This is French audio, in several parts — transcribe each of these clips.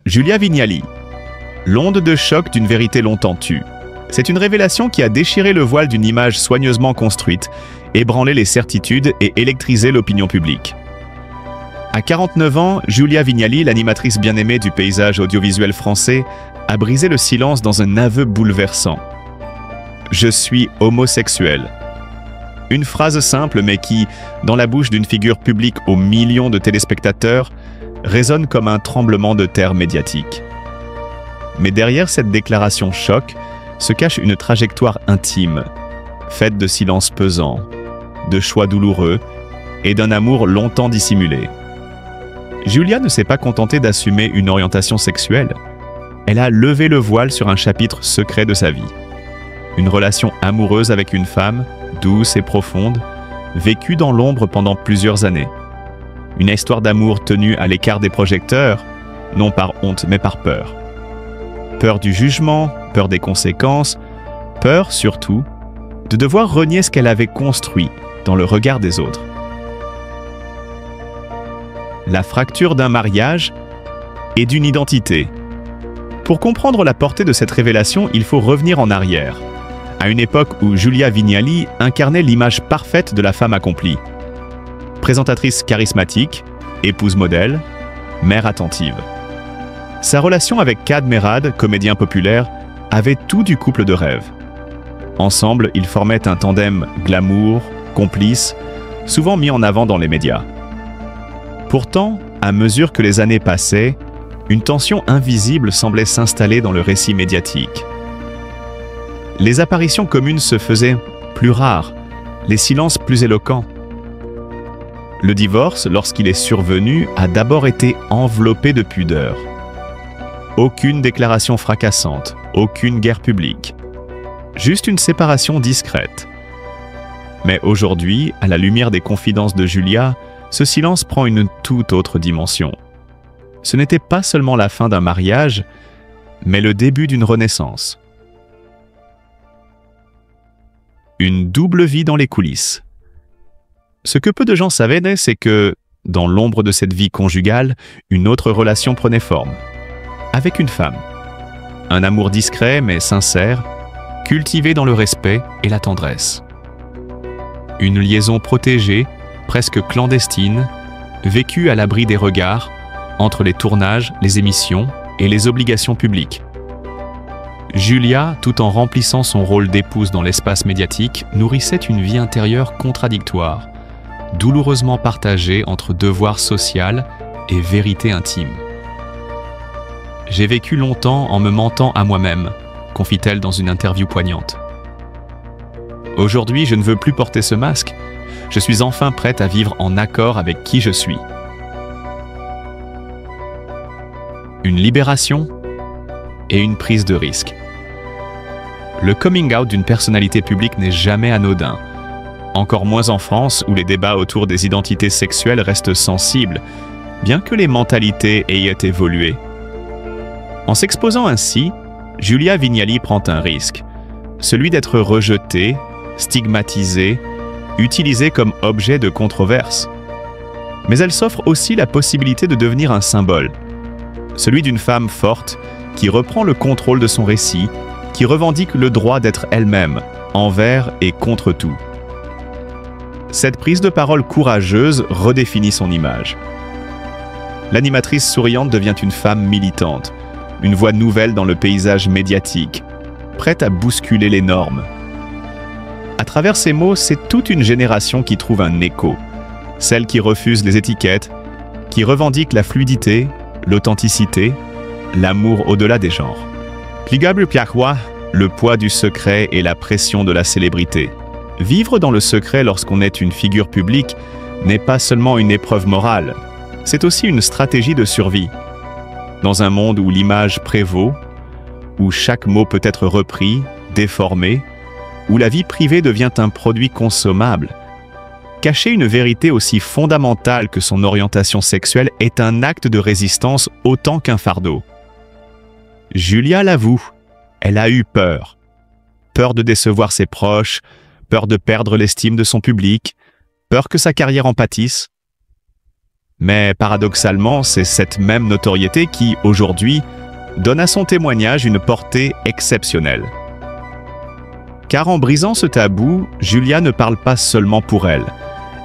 Julia Vignali, l'onde de choc d'une vérité longtemps tue. C'est une révélation qui a déchiré le voile d'une image soigneusement construite, ébranlé les certitudes et électrisé l'opinion publique. À 49 ans, Julia Vignali, l'animatrice bien-aimée du paysage audiovisuel français, a brisé le silence dans un aveu bouleversant. « Je suis homosexuel ». Une phrase simple mais qui, dans la bouche d'une figure publique aux millions de téléspectateurs, résonne comme un tremblement de terre médiatique. Mais derrière cette déclaration choc se cache une trajectoire intime, faite de silences pesants, de choix douloureux et d'un amour longtemps dissimulé. Julia ne s'est pas contentée d'assumer une orientation sexuelle. Elle a levé le voile sur un chapitre secret de sa vie. Une relation amoureuse avec une femme, douce et profonde, vécue dans l'ombre pendant plusieurs années. Une histoire d'amour tenue à l'écart des projecteurs, non par honte mais par peur. Peur du jugement, peur des conséquences, peur surtout de devoir renier ce qu'elle avait construit dans le regard des autres. La fracture d'un mariage et d'une identité. Pour comprendre la portée de cette révélation, il faut revenir en arrière, à une époque où Julia Vignali incarnait l'image parfaite de la femme accomplie. Présentatrice charismatique, épouse modèle, mère attentive. Sa relation avec Kad Merad, comédien populaire, avait tout du couple de rêve. Ensemble, ils formaient un tandem glamour, complice, souvent mis en avant dans les médias. Pourtant, à mesure que les années passaient, une tension invisible semblait s'installer dans le récit médiatique. Les apparitions communes se faisaient plus rares, les silences plus éloquents. Le divorce, lorsqu'il est survenu, a d'abord été enveloppé de pudeur. Aucune déclaration fracassante, aucune guerre publique. Juste une séparation discrète. Mais aujourd'hui, à la lumière des confidences de Julia, ce silence prend une toute autre dimension. Ce n'était pas seulement la fin d'un mariage, mais le début d'une renaissance. Une double vie dans les coulisses. Ce que peu de gens savaient, c'est que, dans l'ombre de cette vie conjugale, une autre relation prenait forme. Avec une femme. Un amour discret mais sincère, cultivé dans le respect et la tendresse. Une liaison protégée, presque clandestine, vécue à l'abri des regards, entre les tournages, les émissions et les obligations publiques. Julia, tout en remplissant son rôle d'épouse dans l'espace médiatique, nourrissait une vie intérieure contradictoire, douloureusement partagée entre devoir social et vérité intime. « J'ai vécu longtemps en me mentant à moi-même », confie-t-elle dans une interview poignante. « Aujourd'hui, je ne veux plus porter ce masque. Je suis enfin prête à vivre en accord avec qui je suis. » Une libération et une prise de risque. Le coming out d'une personnalité publique n'est jamais anodin. Encore moins en France, où les débats autour des identités sexuelles restent sensibles, bien que les mentalités aient évolué. En s'exposant ainsi, Julia Vignali prend un risque, celui d'être rejetée, stigmatisée, utilisée comme objet de controverse. Mais elle s'offre aussi la possibilité de devenir un symbole, celui d'une femme forte qui reprend le contrôle de son récit, qui revendique le droit d'être elle-même, envers et contre tout. Cette prise de parole courageuse redéfinit son image. L'animatrice souriante devient une femme militante, une voix nouvelle dans le paysage médiatique, prête à bousculer les normes. À travers ces mots, c'est toute une génération qui trouve un écho, celle qui refuse les étiquettes, qui revendique la fluidité, l'authenticité, l'amour au-delà des genres. Pligable Piakwa, le poids du secret et la pression de la célébrité. Vivre dans le secret lorsqu'on est une figure publique n'est pas seulement une épreuve morale, c'est aussi une stratégie de survie. Dans un monde où l'image prévaut, où chaque mot peut être repris, déformé, où la vie privée devient un produit consommable, cacher une vérité aussi fondamentale que son orientation sexuelle est un acte de résistance autant qu'un fardeau. Julia l'avoue, elle a eu peur. Peur de décevoir ses proches, peur de perdre l'estime de son public, peur que sa carrière en pâtisse. Mais paradoxalement, c'est cette même notoriété qui, aujourd'hui, donne à son témoignage une portée exceptionnelle. Car en brisant ce tabou, Julia ne parle pas seulement pour elle.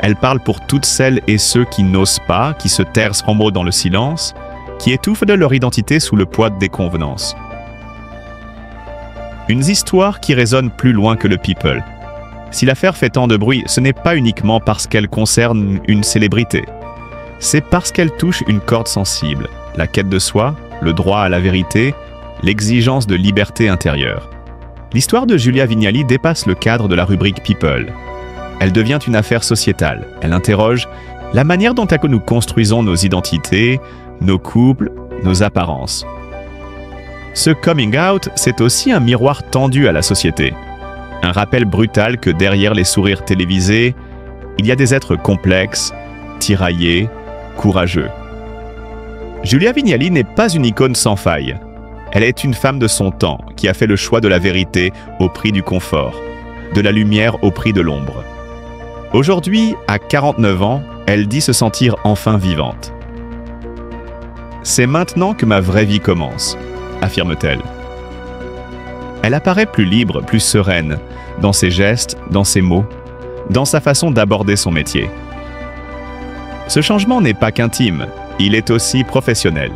Elle parle pour toutes celles et ceux qui n'osent pas, qui se terrent sans mot dans le silence, qui étouffent de leur identité sous le poids des convenances. Une histoire qui résonne plus loin que le people. Si l'affaire fait tant de bruit, ce n'est pas uniquement parce qu'elle concerne une célébrité. C'est parce qu'elle touche une corde sensible, la quête de soi, le droit à la vérité, l'exigence de liberté intérieure. L'histoire de Julia Vignali dépasse le cadre de la rubrique People. Elle devient une affaire sociétale. Elle interroge la manière dont nous construisons nos identités, nos couples, nos apparences. Ce coming out, c'est aussi un miroir tendu à la société. Un rappel brutal que derrière les sourires télévisés, il y a des êtres complexes, tiraillés, courageux. Julia Vignali n'est pas une icône sans faille. Elle est une femme de son temps qui a fait le choix de la vérité au prix du confort, de la lumière au prix de l'ombre. Aujourd'hui, à 49 ans, elle dit se sentir enfin vivante. « C'est maintenant que ma vraie vie commence », affirme-t-elle. Elle apparaît plus libre, plus sereine, dans ses gestes, dans ses mots, dans sa façon d'aborder son métier. Ce changement n'est pas qu'intime, il est aussi professionnel.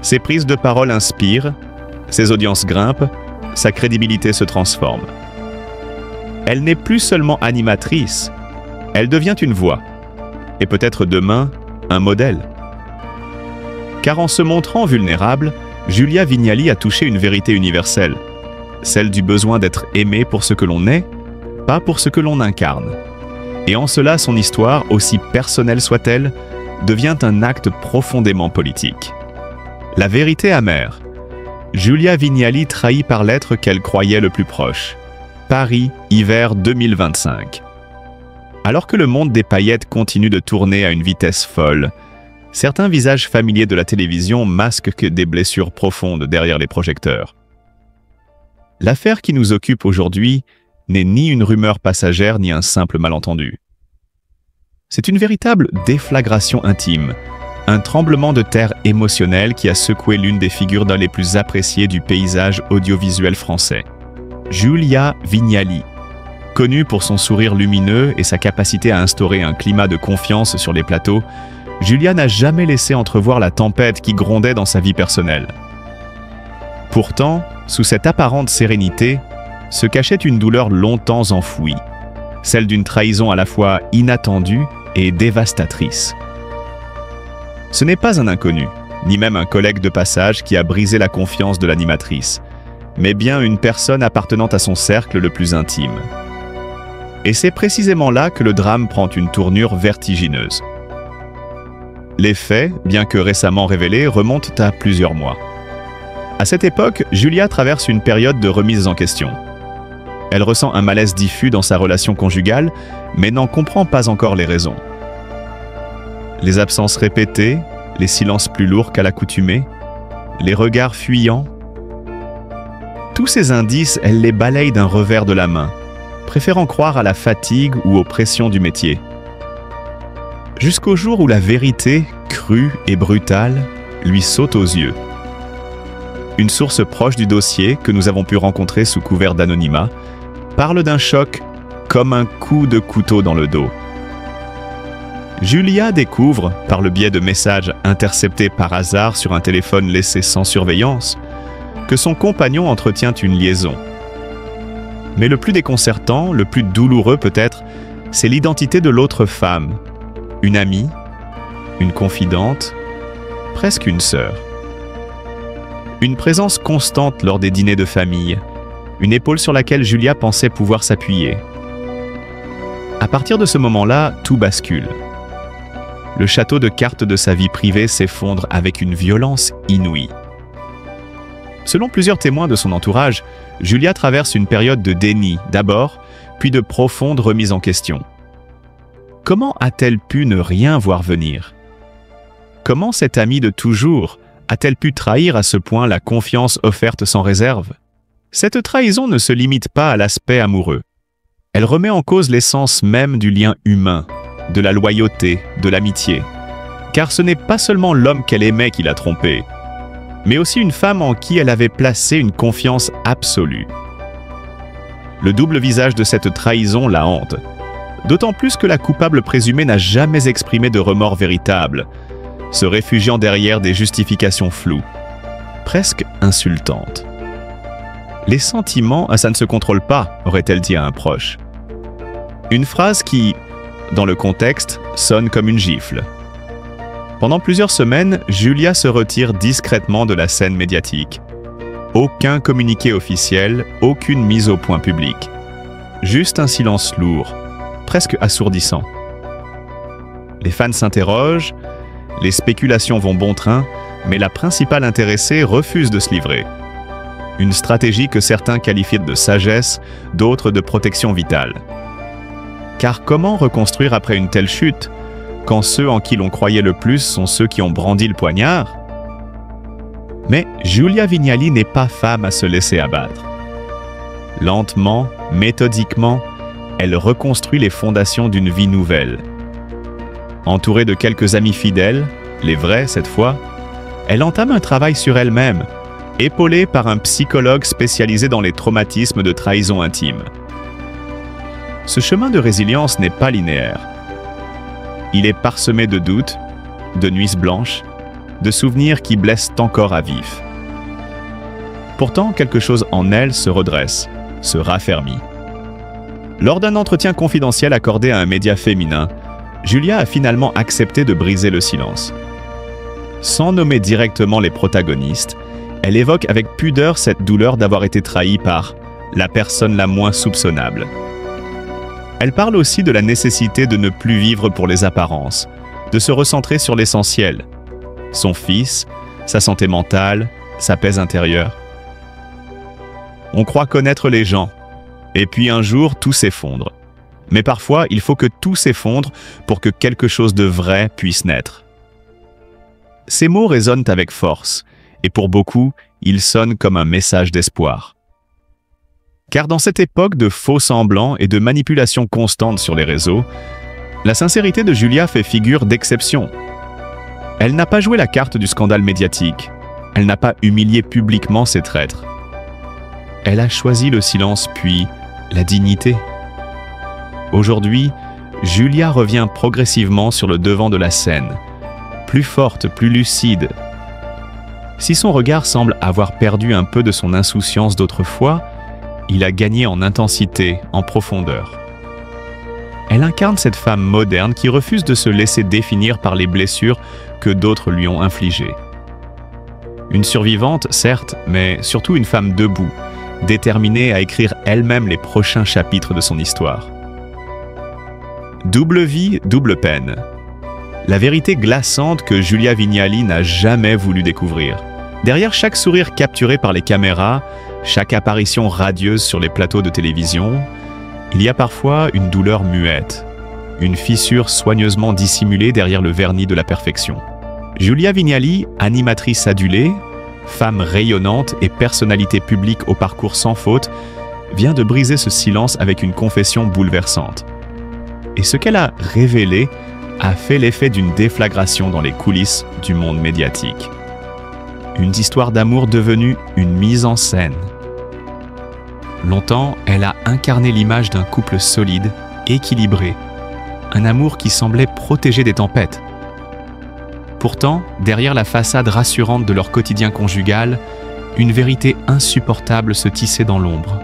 Ses prises de parole inspirent, ses audiences grimpent, sa crédibilité se transforme. Elle n'est plus seulement animatrice, elle devient une voix, et peut-être demain, un modèle. Car en se montrant vulnérable, Julia Vignali a touché une vérité universelle, celle du besoin d'être aimé pour ce que l'on est, pas pour ce que l'on incarne. Et en cela, son histoire, aussi personnelle soit-elle, devient un acte profondément politique. La vérité amère. Julia Vignali trahit par l'être qu'elle croyait le plus proche. Paris, hiver 2025. Alors que le monde des paillettes continue de tourner à une vitesse folle, certains visages familiers de la télévision masquent des blessures profondes derrière les projecteurs. L'affaire qui nous occupe aujourd'hui n'est ni une rumeur passagère ni un simple malentendu. C'est une véritable déflagration intime, un tremblement de terre émotionnel qui a secoué l'une des figures les plus appréciées du paysage audiovisuel français. Julia Vignali. Connue pour son sourire lumineux et sa capacité à instaurer un climat de confiance sur les plateaux, Julia n'a jamais laissé entrevoir la tempête qui grondait dans sa vie personnelle. Pourtant, sous cette apparente sérénité, se cachait une douleur longtemps enfouie, celle d'une trahison à la fois inattendue et dévastatrice. Ce n'est pas un inconnu, ni même un collègue de passage qui a brisé la confiance de l'animatrice, mais bien une personne appartenant à son cercle le plus intime. Et c'est précisément là que le drame prend une tournure vertigineuse. Les faits, bien que récemment révélés, remontent à plusieurs mois. À cette époque, Julia traverse une période de remise en question. Elle ressent un malaise diffus dans sa relation conjugale, mais n'en comprend pas encore les raisons. Les absences répétées, les silences plus lourds qu'à l'accoutumée, les regards fuyants. Tous ces indices, elle les balaye d'un revers de la main, préférant croire à la fatigue ou aux pressions du métier. Jusqu'au jour où la vérité, crue et brutale, lui saute aux yeux. Une source proche du dossier, que nous avons pu rencontrer sous couvert d'anonymat, parle d'un choc comme un coup de couteau dans le dos. Julia découvre, par le biais de messages interceptés par hasard sur un téléphone laissé sans surveillance, que son compagnon entretient une liaison. Mais le plus déconcertant, le plus douloureux peut-être, c'est l'identité de l'autre femme. Une amie, une confidente, presque une sœur. Une présence constante lors des dîners de famille, une épaule sur laquelle Julia pensait pouvoir s'appuyer. À partir de ce moment-là, tout bascule. Le château de cartes de sa vie privée s'effondre avec une violence inouïe. Selon plusieurs témoins de son entourage, Julia traverse une période de déni d'abord, puis de profonde remise en question. Comment a-t-elle pu ne rien voir venir? Comment cette amie de toujours a-t-elle pu trahir à ce point la confiance offerte sans réserve? Cette trahison ne se limite pas à l'aspect amoureux. Elle remet en cause l'essence même du lien humain, de la loyauté, de l'amitié. Car ce n'est pas seulement l'homme qu'elle aimait qui l'a trompée, mais aussi une femme en qui elle avait placé une confiance absolue. Le double visage de cette trahison la hante, d'autant plus que la coupable présumée n'a jamais exprimé de remords véritables, se réfugiant derrière des justifications floues, presque insultantes. Les sentiments, ça ne se contrôle pas, aurait-elle dit à un proche. Une phrase qui, dans le contexte, sonne comme une gifle. Pendant plusieurs semaines, Julia se retire discrètement de la scène médiatique. Aucun communiqué officiel, aucune mise au point publique. Juste un silence lourd, presque assourdissant. Les fans s'interrogent, les spéculations vont bon train, mais la principale intéressée refuse de se livrer. Une stratégie que certains qualifient de sagesse, d'autres de protection vitale. Car comment reconstruire après une telle chute, quand ceux en qui l'on croyait le plus sont ceux qui ont brandi le poignard? Mais Giulia Vignali n'est pas femme à se laisser abattre. Lentement, méthodiquement, elle reconstruit les fondations d'une vie nouvelle. Entourée de quelques amis fidèles, les vrais cette fois, elle entame un travail sur elle-même, épaulée par un psychologue spécialisé dans les traumatismes de trahison intime. Ce chemin de résilience n'est pas linéaire. Il est parsemé de doutes, de nuits blanches, de souvenirs qui blessent encore à vif. Pourtant, quelque chose en elle se redresse, se raffermit. Lors d'un entretien confidentiel accordé à un média féminin, Julia a finalement accepté de briser le silence. Sans nommer directement les protagonistes, elle évoque avec pudeur cette douleur d'avoir été trahie par la personne la moins soupçonnable. Elle parle aussi de la nécessité de ne plus vivre pour les apparences, de se recentrer sur l'essentiel, son fils, sa santé mentale, sa paix intérieure. On croit connaître les gens, et puis un jour tout s'effondre. Mais parfois, il faut que tout s'effondre pour que quelque chose de vrai puisse naître. Ces mots résonnent avec force, et pour beaucoup, ils sonnent comme un message d'espoir. Car dans cette époque de faux semblants et de manipulation constante sur les réseaux, la sincérité de Julia fait figure d'exception. Elle n'a pas joué la carte du scandale médiatique. Elle n'a pas humilié publiquement ses traîtres. Elle a choisi le silence puis la dignité. Aujourd'hui, Julia revient progressivement sur le devant de la scène, plus forte, plus lucide. Si son regard semble avoir perdu un peu de son insouciance d'autrefois, il a gagné en intensité, en profondeur. Elle incarne cette femme moderne qui refuse de se laisser définir par les blessures que d'autres lui ont infligées. Une survivante, certes, mais surtout une femme debout, déterminée à écrire elle-même les prochains chapitres de son histoire. Double vie, double peine. La vérité glaçante que Giulia Vignali n'a jamais voulu découvrir. Derrière chaque sourire capturé par les caméras, chaque apparition radieuse sur les plateaux de télévision, il y a parfois une douleur muette, une fissure soigneusement dissimulée derrière le vernis de la perfection. Giulia Vignali, animatrice adulée, femme rayonnante et personnalité publique au parcours sans faute, vient de briser ce silence avec une confession bouleversante. Et ce qu'elle a révélé a fait l'effet d'une déflagration dans les coulisses du monde médiatique. Une histoire d'amour devenue une mise en scène. Longtemps, elle a incarné l'image d'un couple solide, équilibré, un amour qui semblait protégé des tempêtes. Pourtant, derrière la façade rassurante de leur quotidien conjugal, une vérité insupportable se tissait dans l'ombre.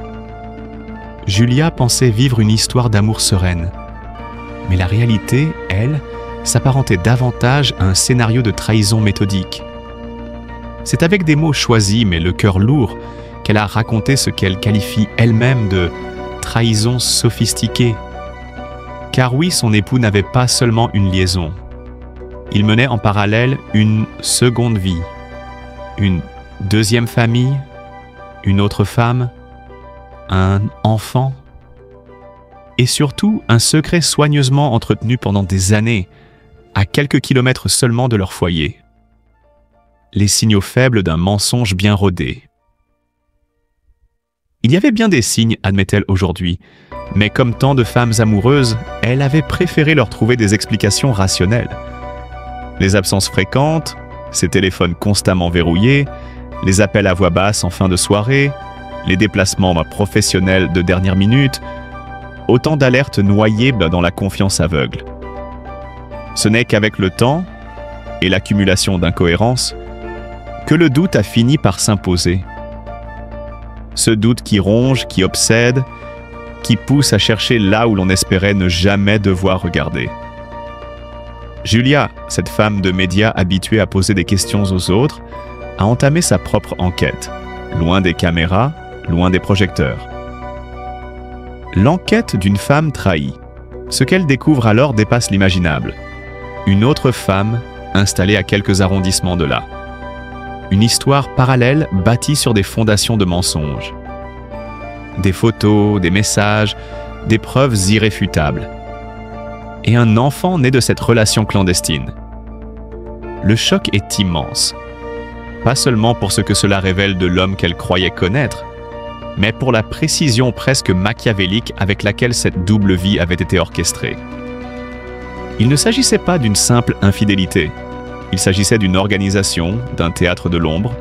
Julia pensait vivre une histoire d'amour sereine. Mais la réalité, elle, s'apparentait davantage à un scénario de trahison méthodique. C'est avec des mots choisis mais le cœur lourd qu'elle a raconté ce qu'elle qualifie elle-même de trahison sophistiquée. Car oui, son époux n'avait pas seulement une liaison. Il menait en parallèle une seconde vie, une deuxième famille, une autre femme, un enfant, et surtout un secret soigneusement entretenu pendant des années, à quelques kilomètres seulement de leur foyer. Les signaux faibles d'un mensonge bien rodé. Il y avait bien des signes, admet-elle aujourd'hui, mais comme tant de femmes amoureuses, elle avait préféré leur trouver des explications rationnelles. Les absences fréquentes, ses téléphones constamment verrouillés, les appels à voix basse en fin de soirée, les déplacements professionnels de dernière minute, autant d'alertes noyées dans la confiance aveugle. Ce n'est qu'avec le temps et l'accumulation d'incohérences que le doute a fini par s'imposer. Ce doute qui ronge, qui obsède, qui pousse à chercher là où l'on espérait ne jamais devoir regarder. Julia, cette femme de médias habituée à poser des questions aux autres, a entamé sa propre enquête, loin des caméras, loin des projecteurs. L'enquête d'une femme trahie. Ce qu'elle découvre alors dépasse l'imaginable. Une autre femme installée à quelques arrondissements de là. Une histoire parallèle bâtie sur des fondations de mensonges. Des photos, des messages, des preuves irréfutables. Et un enfant né de cette relation clandestine. Le choc est immense. Pas seulement pour ce que cela révèle de l'homme qu'elle croyait connaître, mais pour la précision presque machiavélique avec laquelle cette double vie avait été orchestrée. Il ne s'agissait pas d'une simple infidélité. Il s'agissait d'une organisation, d'un théâtre de l'ombre,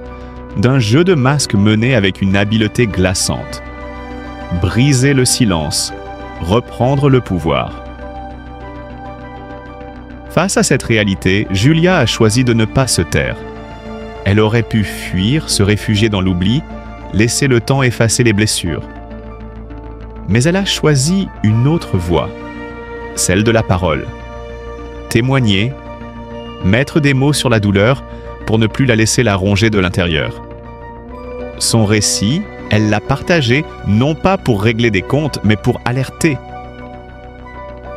d'un jeu de masques mené avec une habileté glaçante. Briser le silence, reprendre le pouvoir. Face à cette réalité, Julia a choisi de ne pas se taire. Elle aurait pu fuir, se réfugier dans l'oubli, laisser le temps effacer les blessures. Mais elle a choisi une autre voie, celle de la parole. Témoigner, mettre des mots sur la douleur pour ne plus la laisser la ronger de l'intérieur. Son récit, elle l'a partagé non pas pour régler des comptes, mais pour alerter.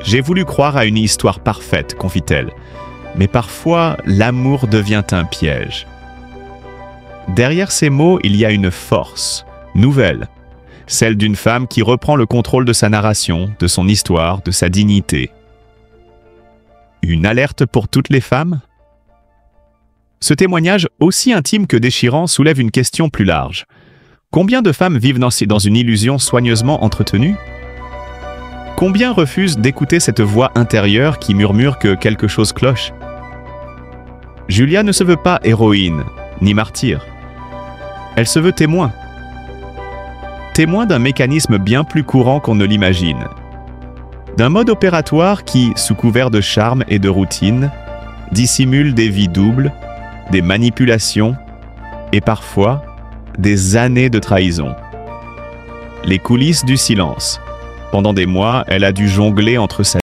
« J'ai voulu croire à une histoire parfaite, confie-t-elle, mais parfois l'amour devient un piège. » Derrière ces mots, il y a une force, nouvelle, celle d'une femme qui reprend le contrôle de sa narration, de son histoire, de sa dignité. Une alerte pour toutes les femmes? Ce témoignage, aussi intime que déchirant, soulève une question plus large. Combien de femmes vivent dans une illusion soigneusement entretenue? Combien refusent d'écouter cette voix intérieure qui murmure que quelque chose cloche? Julia ne se veut pas héroïne, ni martyr. Elle se veut témoin. Témoin d'un mécanisme bien plus courant qu'on ne l'imagine. D'un mode opératoire qui, sous couvert de charme et de routine, dissimule des vies doubles, des manipulations et parfois des années de trahison. Les coulisses du silence. Pendant des mois, elle a dû jongler entre sa